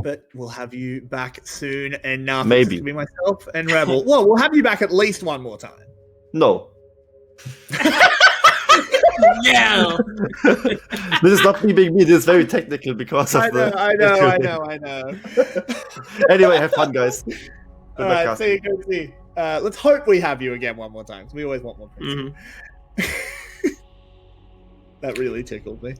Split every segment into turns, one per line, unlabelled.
but we'll have you back soon enough.
Maybe.
It's gonna be myself and Rebel. Well, we'll have you back at least one more time.
No.
Yeah.
This is not me being me. This is very technical because of
I know.
Anyway, have fun, guys.
All right, see you. Let's hope we have you again one more time. We always want one person. That really tickled me.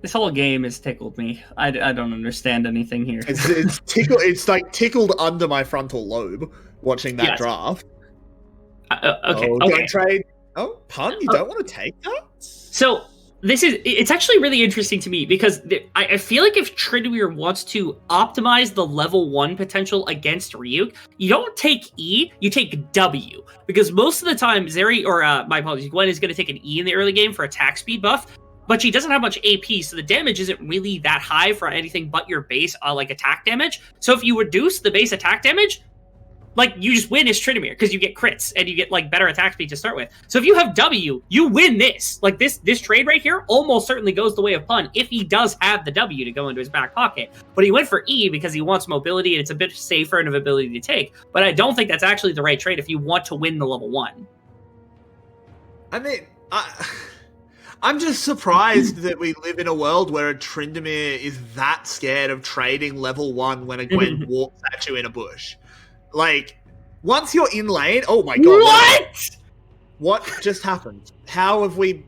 This whole game has tickled me. I don't understand anything here.
It's tickled. It's like tickled under my frontal lobe watching that draft.
Okay.
Don't trade. Oh, pun! You don't want to take that?
So it's actually really interesting to me because I feel like if Tryndamere wants to optimize the level 1 potential against Ryuk, you don't take E, you take W. Because most of the time, Gwen is going to take an E in the early game for attack speed buff, but she doesn't have much AP, so the damage isn't really that high for anything but your base like attack damage. So if you reduce the base attack damage, like, you just win as Tryndamere because you get crits and you get, like, better attack speed to start with. So if you have W, you win this. Like, this trade right here almost certainly goes the way of Pun if he does have the W to go into his back pocket. But he went for E because he wants mobility and it's a bit safer and of ability to take. But I don't think that's actually the right trade if you want to win the level 1.
I mean, I'm just surprised that we live in a world where a Tryndamere is that scared of trading level 1 when a Gwen walks at you in a bush. Like, once you're in lane, oh my god.
What?
What just happened? How have we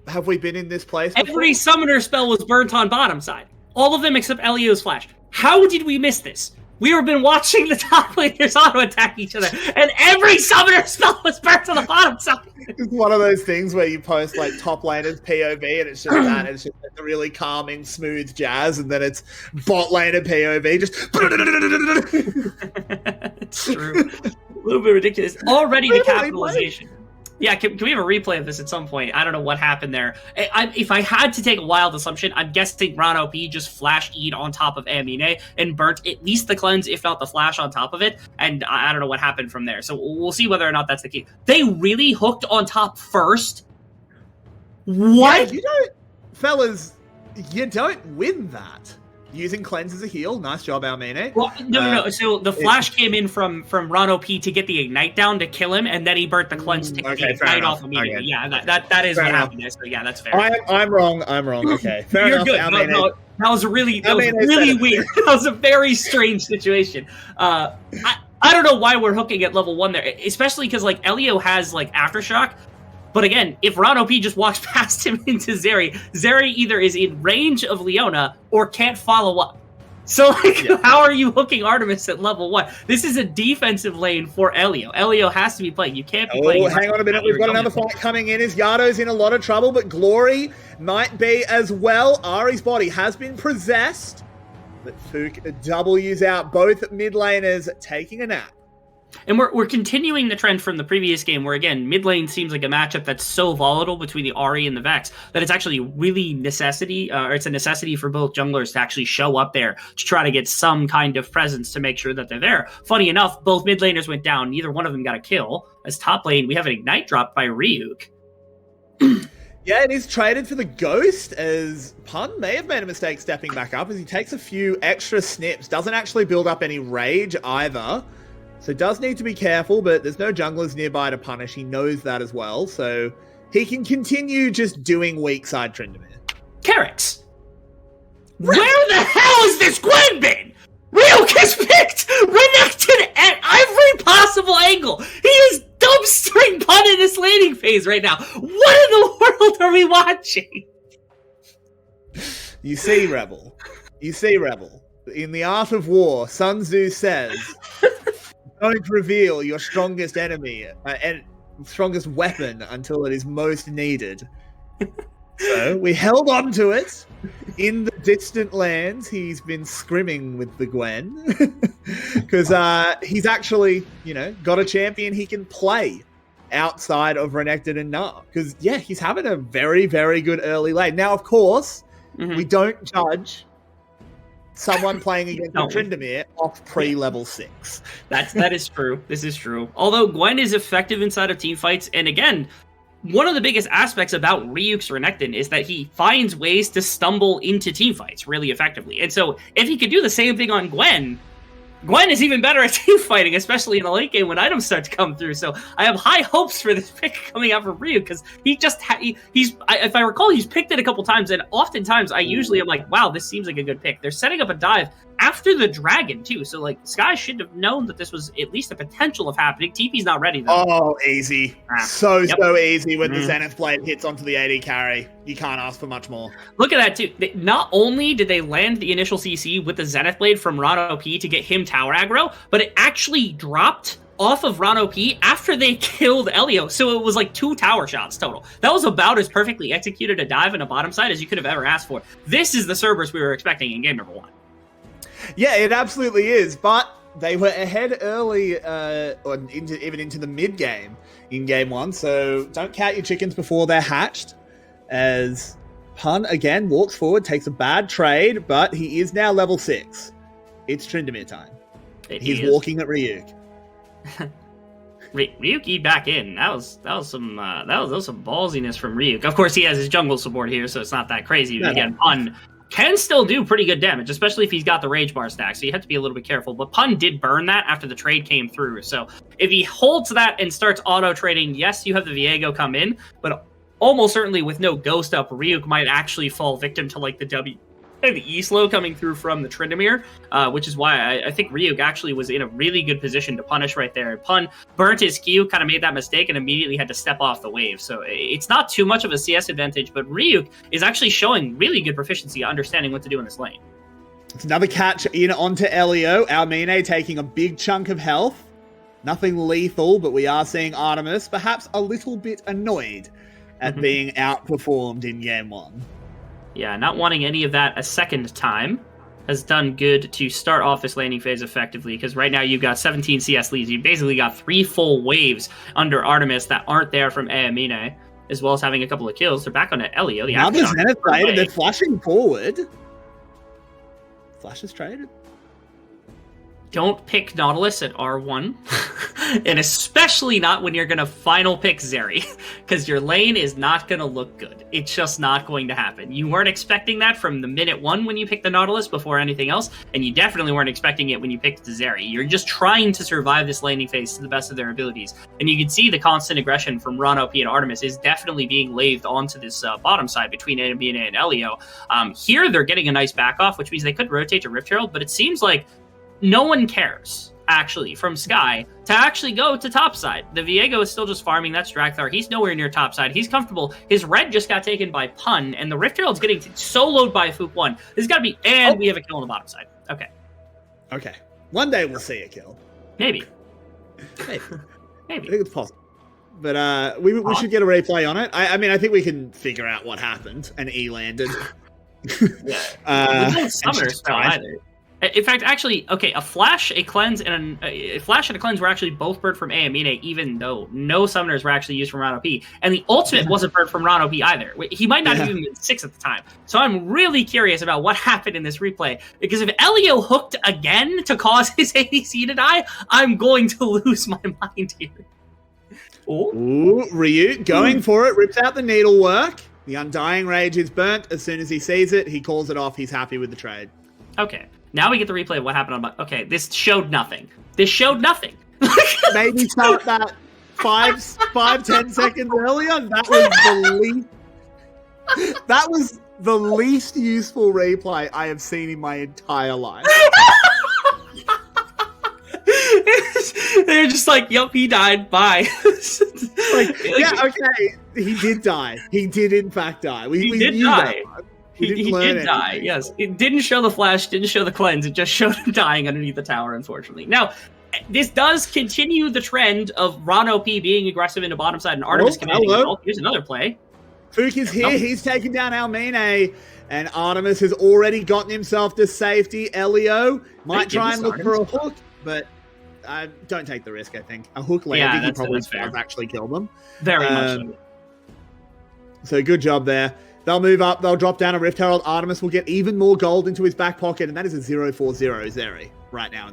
been in this place before?
Every summoner spell was burnt on bottom side. All of them except Elio's flash. How did we miss this? We have been watching the top laners auto-attack each other, and every summoner spell was burnt on the bottom side.
It's one of those things where you post, like, top laners POV, and it's just that. It's just like the really calming, smooth jazz, and then it's bot laner POV, just...
It's true. A little bit ridiculous. Already the capitalization. Yeah, can we have a replay of this at some point? I don't know what happened there. If I had to take a wild assumption, I'm guessing Ron OP just flash E'd on top of Amine and burnt at least the cleanse, if not the flash on top of it. And I don't know what happened from there. So we'll see whether or not that's the case. They really hooked on top first? What?
Yeah, you don't... Fellas, you don't win that. Using cleanse as a heal. Nice job, Almine.
Well, no. So the flash came in from Ron OP to get the ignite down to kill him, and then he burnt the cleanse to get the ignite off immediately. Okay. Yeah, that is fair what happened there. So yeah, that's fair.
I'm wrong. Okay, fair
You're
enough.
Good. No, that was really weird. That was a very strange situation. I don't know why we're hooking at level 1 there, especially because like Elio has like aftershock. But again, if Ron OP just walks past him into Zeri either is in range of Leona or can't follow up. So, like, How are you hooking Artemis at level 1? This is a defensive lane for Elio. Elio has to be playing. You can't be playing.
Oh, hang on a minute. We've got another fight coming in as Yado's in a lot of trouble, but Glory might be as well. Ari's body has been possessed, but Fook W's out. Both mid laners taking a nap.
And we're continuing the trend from the previous game where, again, mid lane seems like a matchup that's so volatile between the Ahri and the Vex that it's actually really it's a necessity for both junglers to actually show up there to try to get some kind of presence to make sure that they're there. Funny enough, both mid laners went down. Neither one of them got a kill. As top lane, we have an ignite drop by Ryuk.
Yeah, it is traded for the Ghost, as Pun may have made a mistake stepping back up as he takes a few extra snips. Doesn't actually build up any rage either. So does need to be careful, but there's no junglers nearby to punish. He knows that as well, so he can continue just doing weak side Tryndamere.
Carrots! Where the hell has this Gwen been? Ryuk has picked Renekton at every possible angle. He is dumpstering Pun in this laning phase right now. What in the world are we watching?
You see, Rebel. In the art of war, Sun Tzu says... Don't reveal your strongest enemy and strongest weapon until it is most needed. So we held on to it. In the distant lands, he's been scrimming with the Gwen. Because he's actually, got a champion he can play outside of Renekton and Gnar. Because, he's having a very, very good early lane. Now, of course, we don't judge someone playing against Tryndamere off pre-level 6.
That is true. This is true. Although Gwen is effective inside of team fights, and again, one of the biggest aspects about Ryuk's Renekton is that he finds ways to stumble into team fights really effectively. And so if he could do the same thing on Gwen is even better at team fighting, especially in the late game when items start to come through. So I have high hopes for this pick coming out from Ryuk, because he just if I recall, he's picked it a couple times, and oftentimes I usually am like, wow, this seems like a good pick. They're setting up a dive after the dragon too, so like Sky should have known that this was at least a potential of happening. TP's not ready though.
Oh, easy. So easy when the Zenith Blade hits onto the AD carry. You can't ask for much more.
Look at that too. Not only did they land the initial CC with the Zenith Blade from Ron OP to get him tower aggro, but it actually dropped off of Ron OP after they killed Elio. So it was like 2 tower shots total. That was about as perfectly executed a dive in a bottom side as you could have ever asked for. This is the Cerberus we were expecting in game number 1.
Yeah, it absolutely is, but they were ahead early, even into the mid game in game 1. So don't count your chickens before they're hatched. As Pun again walks forward, takes a bad trade, but he is now level 6. It's Tryndamere time. He's walking at Ryuk.
Ryuk back in. That was some ballsiness from Ryuk. Of course, he has his jungle support here, so it's not that crazy. But again, Pun can still do pretty good damage, especially if he's got the rage bar stack, so you have to be a little bit careful. But Pun did burn that after the trade came through, so if he holds that and starts auto-trading, yes, you have the Viego come in, but almost certainly with no ghost up, Ryuk might actually fall victim to like the W and the E-slow coming through from the Tryndamere, which is why I think Ryuk actually was in a really good position to punish right there. Pun burnt his Q, kind of made that mistake, and immediately had to step off the wave. So it's not too much of a CS advantage, but Ryuk is actually showing really good proficiency, understanding what to do in this lane.
It's another catch in onto Elio. Almine taking a big chunk of health. Nothing lethal, but we are seeing Artemis perhaps a little bit annoyed at being outperformed in game 1.
Yeah, not wanting any of that a second time has done good to start off this laning phase effectively, because right now you've got 17 CS leads. You've basically got 3 full waves under Artemis that aren't there from Amine, as well as having a couple of kills. They're back on Elio.
Now the Zenith traded. They're flashing forward. Flash is traded.
Don't pick Nautilus at R1, and especially not when you're going to final pick Zeri, because your lane is not going to look good. It's just not going to happen. You weren't expecting that from the minute 1 when you picked the Nautilus before anything else, and you definitely weren't expecting it when you picked the Zeri. You're just trying to survive this laning phase to the best of their abilities, and you can see the constant aggression from Ron OP and Artemis is definitely being laved onto this bottom side between Anabina and Elio. Here, they're getting a nice back off, which means they could rotate to Rift Herald, but it seems like no one cares, actually, from Sky to actually go to topside. The Viego is still just farming that Strakthar. He's nowhere near topside. He's comfortable. His red just got taken by Pun, and the Rift Herald's getting soloed by Fook 1. This has got to be... And we have a kill on the bottom side. Okay.
One day we'll see a kill.
Maybe.
I think it's possible. But we should get a replay on it. I mean, I think we can figure out what happened, and E landed.
We don't summon her spell either. In fact, actually, okay, a flash, a cleanse, and a cleanse were actually both burnt from Amine, even though no summoners were actually used from Ron OP. And the ultimate wasn't burnt from Ron OP either. He might not have even been 6 at the time. So I'm really curious about what happened in this replay, because if Elio hooked again to cause his ADC to die, I'm going to lose my mind here.
Ooh, Ryu going for it, rips out the needlework. The Undying Rage is burnt. As soon as he sees it, he calls it off. He's happy with the trade.
Okay. Now we get the replay of what happened on... Okay, this showed nothing. Maybe
start that 5-10 seconds earlier. That was the least useful replay I have seen in my entire life.
They're just like, yep, he died, bye.
Okay, he did die. He did in fact die. We
did
knew
die.
That.
He did die, yes. It didn't show the flash, didn't show the cleanse, it just showed him dying underneath the tower, unfortunately. Now, this does continue the trend of Ron OP being aggressive into bottom side and Artemis commanding. Here's another play.
Fook is here, He's taken down Almine, and Artemis has already gotten himself to safety. Elio might try and look for a hook, but don't take the risk, I think. A hook landing, he probably does actually kill them.
Very much so.
So good job there. They'll move up. They'll drop down a Rift Herald. Artemis will get even more gold into his back pocket, and that is a 0-4-0 Zeri right now.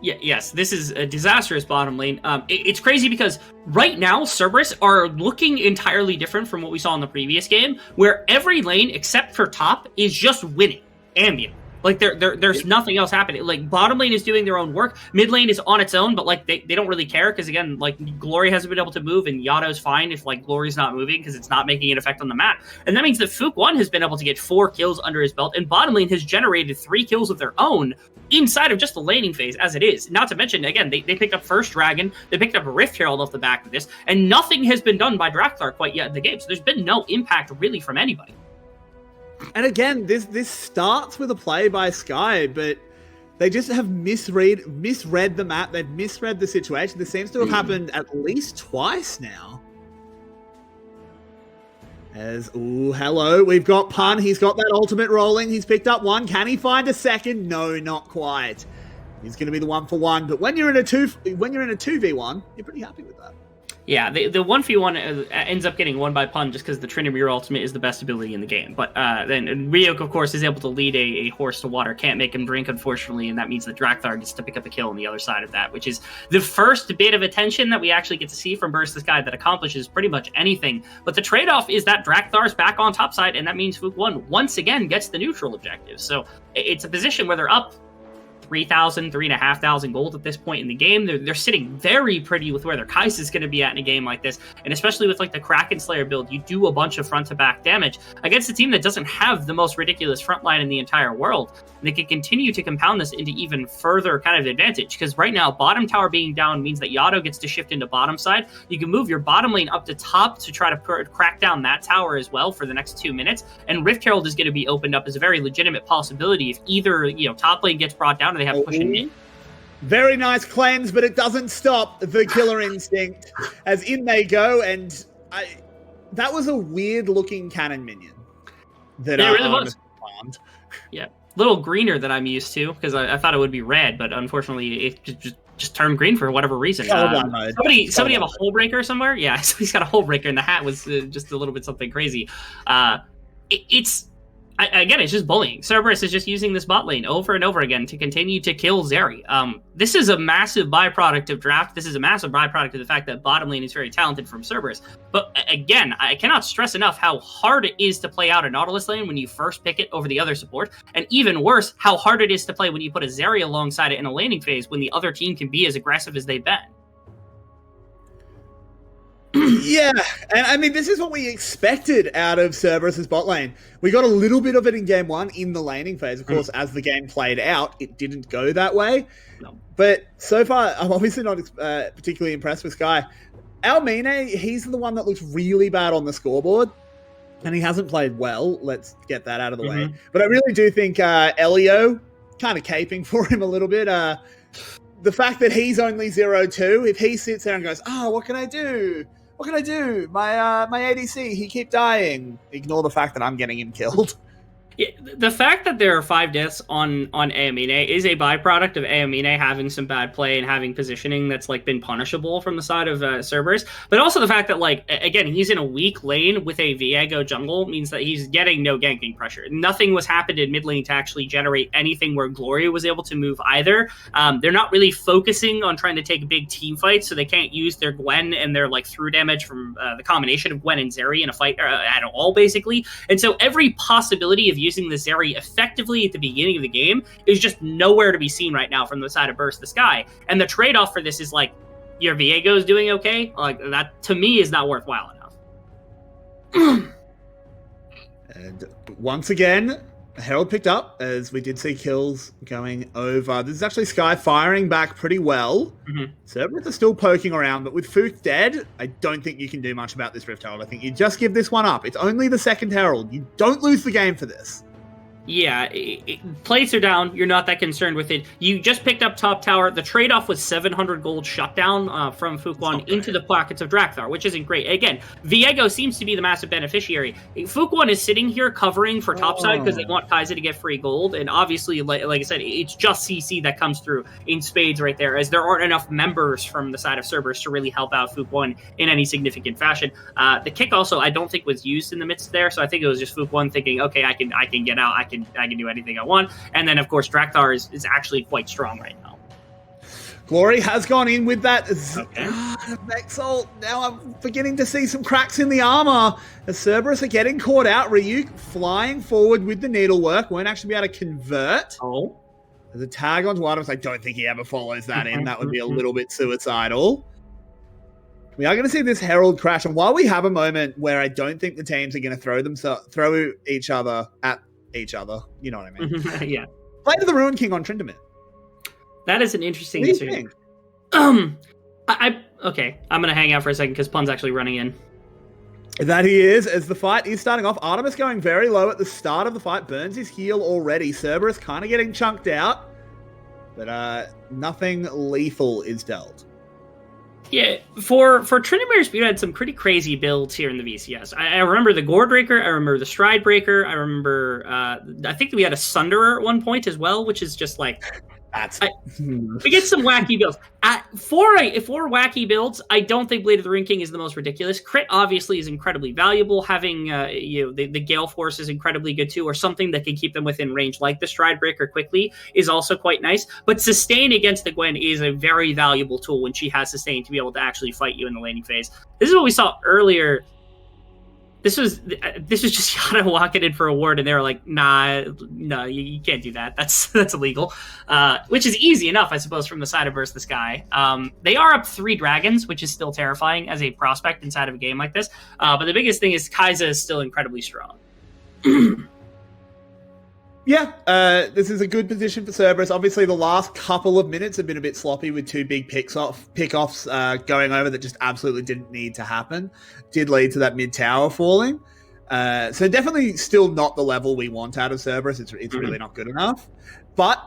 Yes, this is a disastrous bottom lane. It's crazy because right now Cerberus are looking entirely different from what we saw in the previous game, where every lane except for top is just winning ambient. Like there's nothing else happening. Like bottom lane is doing their own work. Mid lane is on its own, but like they don't really care because again, like Glory hasn't been able to move, and Yato's fine if like Glory's not moving because it's not making an effect on the map. And that means that Fook1 has been able to get 4 kills under his belt, and bottom lane has generated 3 kills of their own inside of just the laning phase as it is. Not to mention, again, they picked up First Dragon, they picked up a Rift Herald off the back of this, and nothing has been done by Drakthar quite yet in the game. So there's been no impact really from anybody.
And again, this starts with a play by Sky, but they just have misread the map. They've misread the situation. This seems to have happened at least twice now. Hello, we've got Pun. He's got that ultimate rolling. He's picked up one. Can he find a second? No, not quite. He's going to be the 1-for-1. But when you're in a 2v1, you're pretty happy with that.
Yeah, the 1v1 ends up getting won by Pun just because the Trinimir ultimate is the best ability in the game. But then Ryuk, of course, is able to lead a horse to water. Can't make him drink, unfortunately, and that means that Drakthar gets to pick up a kill on the other side of that, which is the first bit of attention that we actually get to see from Burst the Sky that accomplishes pretty much anything. But the trade-off is that Drakthar's back on top side, and that means Fook1 once again gets the neutral objective. So it's a position where they're up 3,000, 3,500 gold at this point in the game. They're sitting very pretty with where their Kai'Sa is going to be at in a game like this, and especially with like the Kraken Slayer build, you do a bunch of front-to-back damage against a team that doesn't have the most ridiculous front line in the entire world. And they can continue to compound this into even further kind of advantage, because right now, bottom tower being down means that Yato gets to shift into bottom side. You can move your bottom lane up to top to try to crack down that tower as well for the next 2 minutes, and Rift Herald is going to be opened up as a very legitimate possibility if either top lane gets brought down or they have to push him in.
Very nice cleanse, but it doesn't stop the killer instinct as in they go, and that was a weird looking cannon minion. That
it really was. Yeah, a little greener than I'm used to because I thought it would be red, but unfortunately it just turned green for whatever reason. Somebody have a hole breaker somewhere? Yeah, somebody's got a hole breaker, and the hat was just a little bit something crazy. Again, it's just bullying. Cerberus is just using this bot lane over and over again to continue to kill Zeri. This is a massive byproduct of draft. This is a massive byproduct of the fact that bottom lane is very talented from Cerberus. But again, I cannot stress enough how hard it is to play out a Nautilus lane when you first pick it over the other support. And even worse, how hard it is to play when you put a Zeri alongside it in a laning phase when the other team can be as aggressive as they've been.
Yeah, and I mean, this is what we expected out of Cerberus' bot lane. We got a little bit of it in game 1 in the laning phase. Of course, as the game played out, it didn't go that way.
No.
But so far, I'm obviously not particularly impressed with Sky. Almine, he's the one that looks really bad on the scoreboard, and he hasn't played well. Let's get that out of the way. But I really do think Elio, kind of caping for him a little bit. The fact that he's only 0-2, if he sits there and goes, what can I do? What can I do? My ADC, he keep dying. Ignore the fact that I'm getting him killed.
Yeah, the fact that there are 5 deaths on Amine is a byproduct of Amine having some bad play and having positioning that's like been punishable from the side of Cerberus. But also the fact that, like, again, he's in a weak lane with a Viego jungle means that he's getting no ganking pressure. Nothing was happened in mid lane to actually generate anything where Gloria was able to move either. They're not really focusing on trying to take big team fights, so they can't use their Gwen and their like through damage from the combination of Gwen and Zeri in a fight at all, basically. And so every possibility of using the Zeri effectively at the beginning of the game is just nowhere to be seen right now from the side of Burst the Sky. And the trade-off for this is like, your Viego's doing okay? Like, that to me is not worthwhile enough.
And once again, Herald picked up, as we did see kills going over. This is actually Sky firing back pretty well. Cerberus are still poking around, but with Fook dead, I don't think you can do much about this Rift Herald. I think you just give this one up. It's only the second Herald. You don't lose the game for this.
Yeah, plates are down. You're not that concerned with it. You just picked up top tower. The trade-off was 700 gold shutdown from Fook1 into the pockets of Drakthar, which isn't great. Again, Viego seems to be the massive beneficiary. Fook1 is sitting here covering for topside because they want Kai'Sa to get free gold. And obviously, like I said, it's just CC that comes through in spades right there, as there aren't enough members from the side of Cerberus to really help out Fook1 in any significant fashion. The kick also, I don't think was used in the midst there, so I think it was just Fook1 thinking, okay, I can get out, I can do anything I want. And then, of course, Drakthar is actually quite strong right now.
Glory has gone in with that
Okay.
Vex ult. Now I'm beginning to see some cracks in the armor. The Cerberus are getting caught out. Ryuk flying forward with the needlework. Won't actually be able to convert.
Oh.
There's a tag onto Artemis. I don't think he ever follows that in. That would be a little bit suicidal. We are going to see this Herald crash. And while we have a moment where I don't think the teams are going to throw each other at each other, you know what I mean?
Yeah.
Play to the Ruin King on Tryndamere.
That is an interesting
What do you
decision.
think?
Okay. I'm going to hang out for a second because Pun's actually running in.
That he is, as the fight is starting off. Artemis going very low at the start of the fight. Burns his heel already. Cerberus kind of getting chunked out. But nothing lethal is dealt.
Yeah, for Tryndamere's, we had some pretty crazy builds here in the VCS. I remember the Gourd Breaker, I remember the Stride Breaker, I remember, I think we had a Sunderer at one point as well, which is just like... we get some wacky builds. For wacky builds, I don't think Blade of the Ring King is the most ridiculous. Crit obviously is incredibly valuable. Having the Gale Force is incredibly good too, or something that can keep them within range, like the Stride Breaker quickly, is also quite nice. But Sustain against the Gwen is a very valuable tool when she has Sustain to be able to actually fight you in the laning phase. This is what we saw earlier. This was just Yada walking in for a ward, and they were like, "Nah, no, you can't do that. That's illegal." Which is easy enough, I suppose, from the side of Burst the Sky. They are up 3 dragons, which is still terrifying as a prospect inside of a game like this. But the biggest thing is Kai'Sa is still incredibly strong.
Yeah, this is a good position for Cerberus. Obviously, the last couple of minutes have been a bit sloppy with 2 big pick-offs going over that just absolutely didn't need to happen. Did lead to that mid-tower falling. So definitely still not the level we want out of Cerberus. It's really not good enough. But,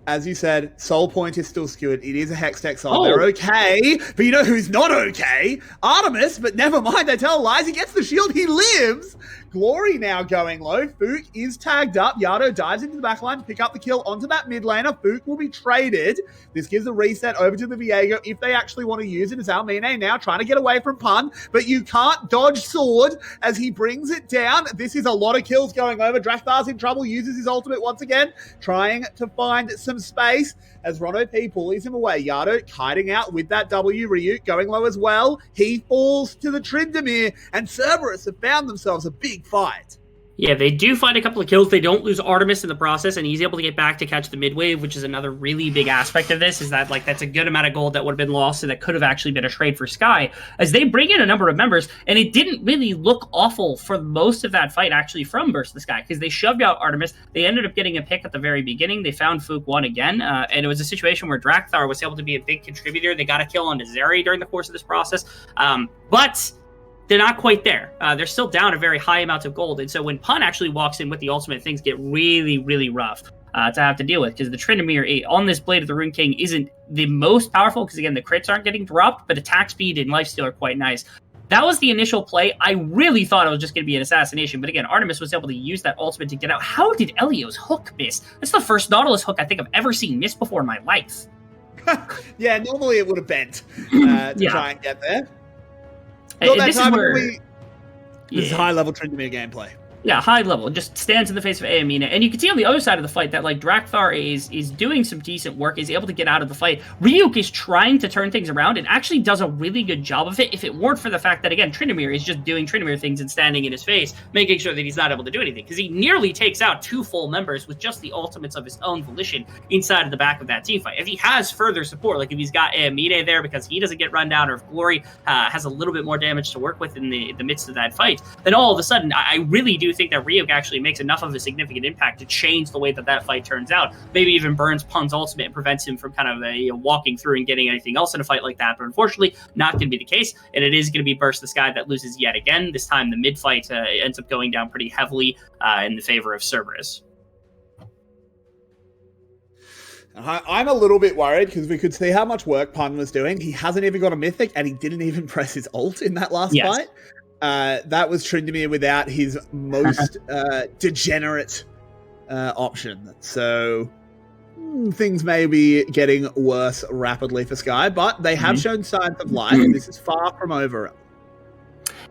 as you said, Soul Point is still skewered. It is a Hextech Soul. They're okay. But you know who's not okay? Artemis, but never mind. I tell lies. He gets the shield. He lives. Glory now going low. Fook is tagged up. Yado dives into the backline to pick up the kill onto that mid laner. Fook will be traded. This gives a reset over to the Viego if they actually want to use it. As Almine now trying to get away from Pun, but you can't dodge sword as he brings it down. This is a lot of kills going over. Drafthar's in trouble, uses his ultimate once again, trying to find some space as Rono P pulls him away. Yado kiting out with that W. Ryuk going low as well. He falls to the Tryndamere, and Cerberus have found themselves a big fight.
Yeah, they do find a couple of kills. They don't lose Artemis in the process, and he's able to get back to catch the mid wave, which is another really big aspect of this, is that that's a good amount of gold that would have been lost, and that could have actually been a trade for Sky, as they bring in a number of members, and it didn't really look awful for most of that fight, actually, from Burst the Sky, because they shoved out Artemis. They ended up getting a pick at the very beginning. They found Fook 1 again, and it was a situation where Drakthar was able to be a big contributor. They got a kill on Zeri during the course of this process, but they're not quite there. They're still down a very high amount of gold. And so when Pun actually walks in with the ultimate, things get really, really rough to have to deal with. Because the Tryndamere on this Blade of the Rune King isn't the most powerful, because again, the crits aren't getting dropped, but attack speed and lifesteal are quite nice. That was the initial play. I really thought it was just going to be an assassination. But again, Artemis was able to use that ultimate to get out. How did Elio's hook miss? That's the first Nautilus hook I think I've ever seen miss before in my life.
Yeah, normally it would have bent to try and get there.
This is where...
This is high-level Tryndamere gameplay.
Yeah, high level. Just stands in the face of Amina. And you can see on the other side of the fight that Drakthar is doing some decent work, is able to get out of the fight. Ryuk is trying to turn things around and actually does a really good job of it, if it weren't for the fact that, again, Tryndamere is just doing Tryndamere things and standing in his face, making sure that he's not able to do anything. Because he nearly takes out 2 full members with just the ultimates of his own volition inside of the back of that team fight. If he has further support, like if he's got Amina there because he doesn't get run down, or if Glory has a little bit more damage to work with in the midst of that fight, then all of a sudden, I really do think that Ryuk actually makes enough of a significant impact to change the way that fight turns out. Maybe even burns Pun's ultimate and prevents him from kind of walking through and getting anything else in a fight like that. But unfortunately, not going to be the case. And it is going to be Burst the Sky that loses yet again. This time, the mid fight ends up going down pretty heavily in the favor of Cerberus.
I'm a little bit worried because we could see how much work Pun was doing. He hasn't even got a mythic, and he didn't even press his ult in that last fight. That was Tryndamere without his most degenerate option. So things may be getting worse rapidly for Sky, but they have shown signs of life, and this is far from over.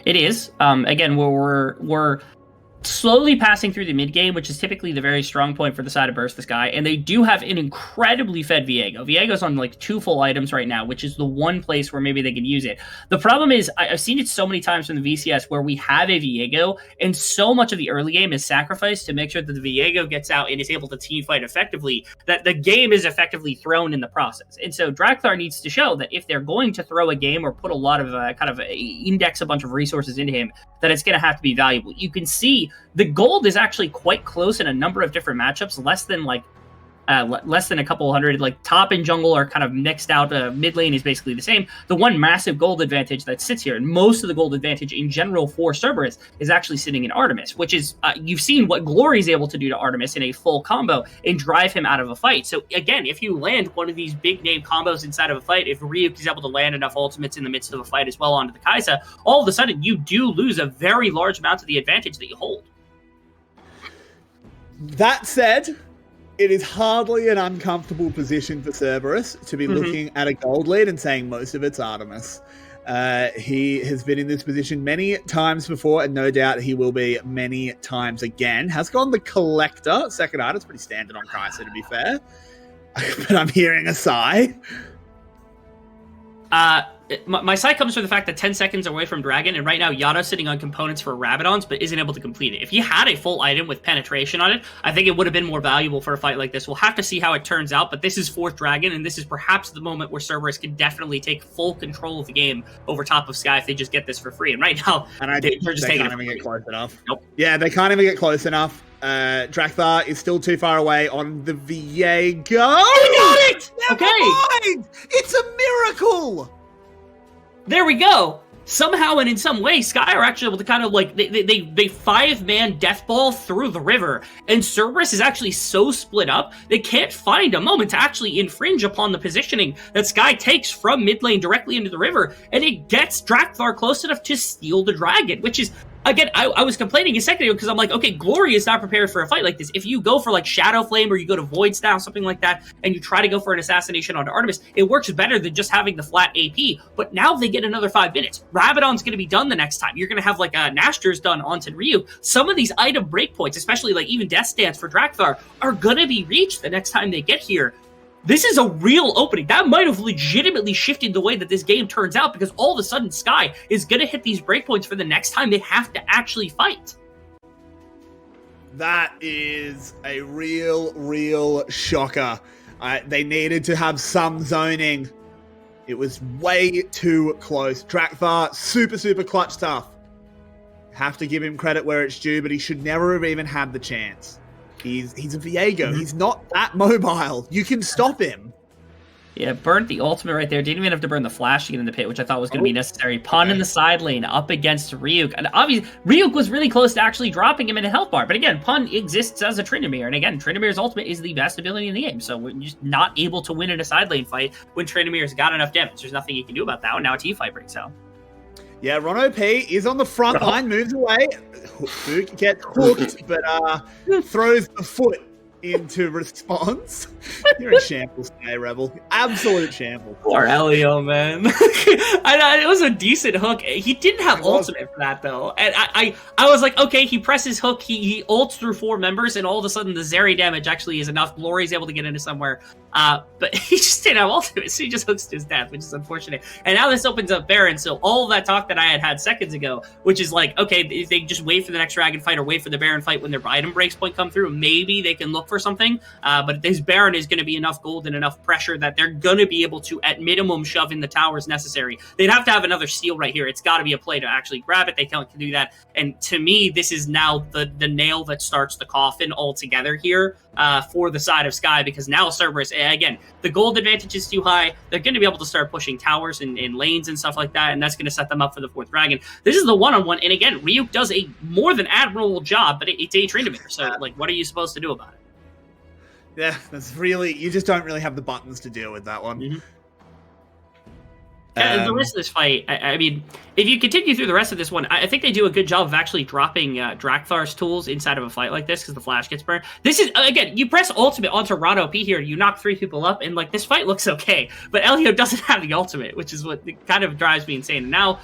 It is. Again, we're slowly passing through the mid game, which is typically the very strong point for the side of Burst the Sky, and they do have an incredibly fed Viego. Viego's on like 2 full items right now, which is the one place where maybe they can use it. The problem is, I've seen it so many times from the VCS where we have a Viego, and so much of the early game is sacrificed to make sure that the Viego gets out and is able to team fight effectively, that the game is effectively thrown in the process. And so Drakthar needs to show that if they're going to throw a game or put a lot of index a bunch of resources into him, that it's going to have to be valuable. You can see the gold is actually quite close in a number of different matchups, less than a couple hundred. Like top and jungle are kind of mixed out. Mid lane is basically the same. The one massive gold advantage that sits here, and most of the gold advantage in general for Cerberus, is actually sitting in Artemis, which is, you've seen what Glory is able to do to Artemis in a full combo and drive him out of a fight. So again, if you land one of these big name combos inside of a fight, if Ryuk is able to land enough ultimates in the midst of a fight as well onto the Kai'Sa, all of a sudden you do lose a very large amount of the advantage that you hold. That
said, it is hardly an uncomfortable position for Cerberus to be looking at a gold lead and saying most of it's Artemis. He has been in this position many times before, and no doubt he will be many times again. Has gone the Collector. Second item, it's pretty standard on Kai'Sa, to be fair. But I'm hearing a sigh.
My side comes from the fact that 10 seconds away from Dragon, and right now Yada's sitting on components for Rabadons, but isn't able to complete it. If he had a full item with penetration on it, I think it would have been more valuable for a fight like this. We'll have to see how it turns out, but this is 4th Dragon, and this is perhaps the moment where Cerberus can definitely take full control of the game over top of Sky if they just get this for free. And right now, they're just taking it.
They can't even get close enough.
Nope.
Yeah, they can't even get close enough. Drakthar is still too far away on the Viego.
Oh, we got it!
Never mind! It's a miracle!
There we go. Somehow and in some way, Sky are actually able to kind of like, they 5-man death ball through the river, and Cerberus is actually so split up, they can't find a moment to actually infringe upon the positioning that Sky takes from mid lane directly into the river, and it gets Drakthar close enough to steal the dragon, which is, again, I was complaining a second ago because I'm like, okay, Glory is not prepared for a fight like this. If you go for like Shadow Flame or you go to Void style, something like that, and you try to go for an assassination onto Artemis, it works better than just having the flat AP. But now they get another 5 minutes. Rabadon's going to be done the next time. You're going to have like Nashter's done onto Ryu. Some of these item breakpoints, especially like even Death Stance for Drakthar, are going to be reached the next time they get here. This is a real opening. That might have legitimately shifted the way that this game turns out, because all of a sudden Sky is going to hit these breakpoints for the next time they have to actually fight.
That is a real shocker. They needed to have some zoning. It was way too close. Drakthar, super clutch stuff. Have to give him credit where it's due, but he should never have even had the chance. He's a Viego. He's not that mobile. You can stop him.
Yeah, burnt the ultimate right there. Didn't even have to burn the flash to get in the pit, which I thought was going to be necessary. Pun in the side lane up against Ryuk. And obviously, Ryuk was really close to actually dropping him in a health bar. But again, Pun exists as a Tryndamere. And again, Tryndamere's ultimate is the best ability in the game. So we're just not able to win in a side lane fight when Tryndamere's got enough damage. There's nothing you can do about that. And now a team fight breaks out.
Yeah, Ron OP is on the front line, moves away. Hook gets hooked, but throws the foot into response. You're in shambles today, Rebel. Absolute shambles.
Poor Elio, man. It was a decent hook. He didn't have ultimate for that, though. And I was like, okay, he presses hook, he ults through 4 members, and all of a sudden the Zeri damage actually is enough. Glory's able to get into somewhere. But he just didn't have ultimate, so he just hooks to his death, which is unfortunate. And now this opens up Baron, so all of that talk that I had seconds ago, which is like, okay, if they just wait for the next Dragon fight or wait for the Baron fight when their item breaks point come through, maybe they can look for something. But this Baron is going to be enough gold and enough pressure that they're going to be able to, at minimum, shove in the towers necessary. They'd have to have another steal right here. It's got to be a play to actually grab it. They can't do that. And to me, this is now the nail that starts the coffin altogether here for the side of Sky, because now Cerberus, again, the gold advantage is too high. They're going to be able to start pushing towers and lanes and stuff like that, and that's going to set them up for the 4th Dragon. This is the one-on-one, and again, Ryuk does a more than admirable job, but it's a Tryndamere, so like, what are you supposed to do about it?
Yeah, that's really, you just don't really have the buttons to deal with that one.
The rest of this fight, I mean, if you continue through the rest of this one, I think they do a good job of actually dropping Drakthar's tools inside of a fight like this because the flash gets burned. This is, again, you press ultimate onto Rado P here, you knock 3 people up, and, like, this fight looks okay. But Elio doesn't have the ultimate, which is what kind of drives me insane. And now,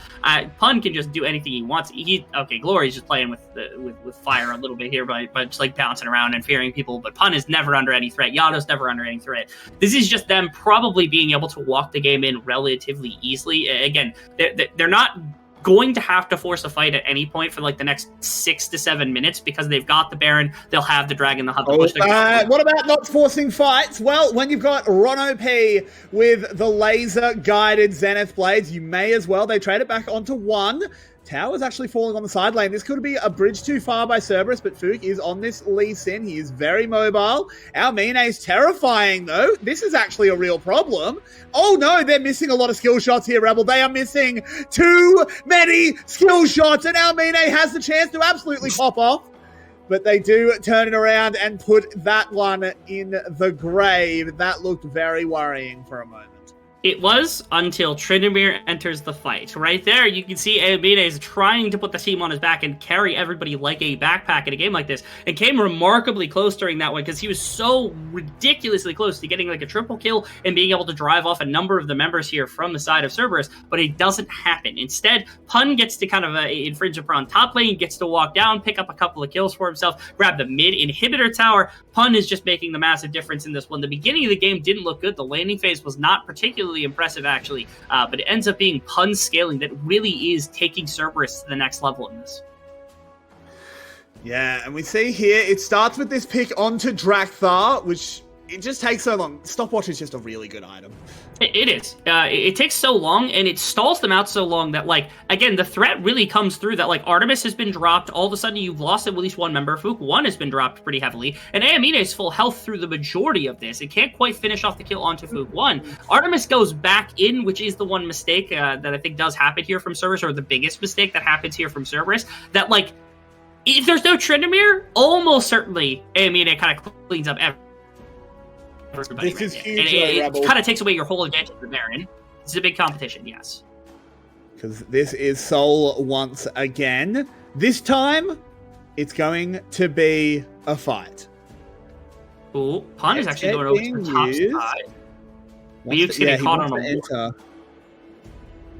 Pun can just do anything he wants. Okay, Glory's just playing with fire a little bit here by just, like, bouncing around and fearing people, but Pun is never under any threat. Yato's never under any threat. This is just them probably being able to walk the game in relatively easily. Again, they're not going to have to force a fight at any point for like the next 6 to 7 minutes because they've got the Baron, they'll have the Dragon, they'll have the push.
What about not forcing fights? Well, when you've got Rono P with the laser-guided Zenith Blades, you may as well. They trade it back onto 1. Tower's actually falling on the side lane. This could be a bridge too far by Cerberus, but Fook is on this Lee Sin. He is very mobile. Our Mine is terrifying, though. This is actually a real problem. Oh, no, they're missing a lot of skill shots here, Rebel. They are missing too many skill shots, and our Mine has the chance to absolutely pop off. But they do turn it around and put that one in the grave. That looked very worrying for a moment.
It was until Tryndamere enters the fight. Right there, you can see Amine is trying to put the team on his back and carry everybody like a backpack in a game like this, and came remarkably close during that one because he was so ridiculously close to getting like a triple kill and being able to drive off a number of the members here from the side of Cerberus, but it doesn't happen. Instead, Pun gets to kind of infringe upon top lane, gets to walk down, pick up a couple of kills for himself, grab the mid inhibitor tower. Pun is just making the massive difference in this one. The beginning of the game didn't look good. The landing phase was not particularly impressive, actually, but it ends up being Pun scaling that really is taking Cerberus to the next level in this.
Yeah, and we see here, it starts with this pick onto Drakthar, which it just takes so long. Stopwatch is just a really good item.
It is. It takes so long, and it stalls them out so long that, like, again, the threat really comes through that, like, Artemis has been dropped. All of a sudden, you've lost at least one member. Fook 1 has been dropped pretty heavily, and Amine is full health through the majority of this. It can't quite finish off the kill onto Fook 1. Artemis goes back in, which is the one mistake that I think does happen here from Cerberus, or the biggest mistake that happens here from Cerberus, that, like, if there's no Tryndamere, almost certainly Amine kind of cleans up everything.
This is huge,
it kind of takes away your whole advantage of Baron. It's a big competition, yes.
Because this is Soul once again. This time, it's going to be a fight.
Ooh, Pun is actually going over to the top side. Ryuk's getting caught on a ward.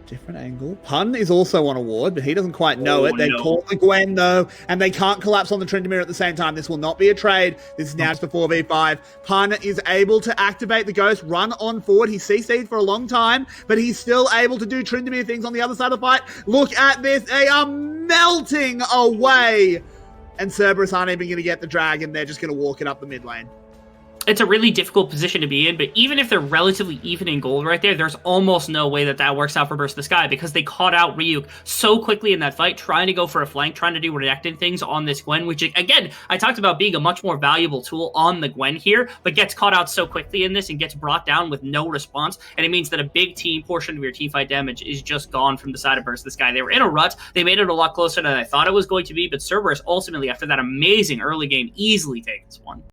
Different angle. Pun is also on a ward, but he doesn't quite know it. They've caught the Gwen, though, and they can't collapse on the Tryndamere at the same time. This will not be a trade. This is now just a 4v5. Pun is able to activate the Ghost, run on forward. He's CC'd for a long time, but he's still able to do Tryndamere things on the other side of the fight. Look at this. They are melting away. And Cerberus aren't even going to get the Dragon. They're just going to walk it up the mid lane.
It's a really difficult position to be in, but even if they're relatively even in gold right there, there's almost no way that works out for Burst the Sky because they caught out Ryuk so quickly in that fight, trying to go for a flank, trying to do reactive things on this Gwen, which, again, I talked about being a much more valuable tool on the Gwen here, but gets caught out so quickly in this and gets brought down with no response, and it means that a big portion of your teamfight damage is just gone from the side of Burst the Sky. They were in a rut. They made it a lot closer than I thought it was going to be, but Cerberus ultimately, after that amazing early game, easily takes this one.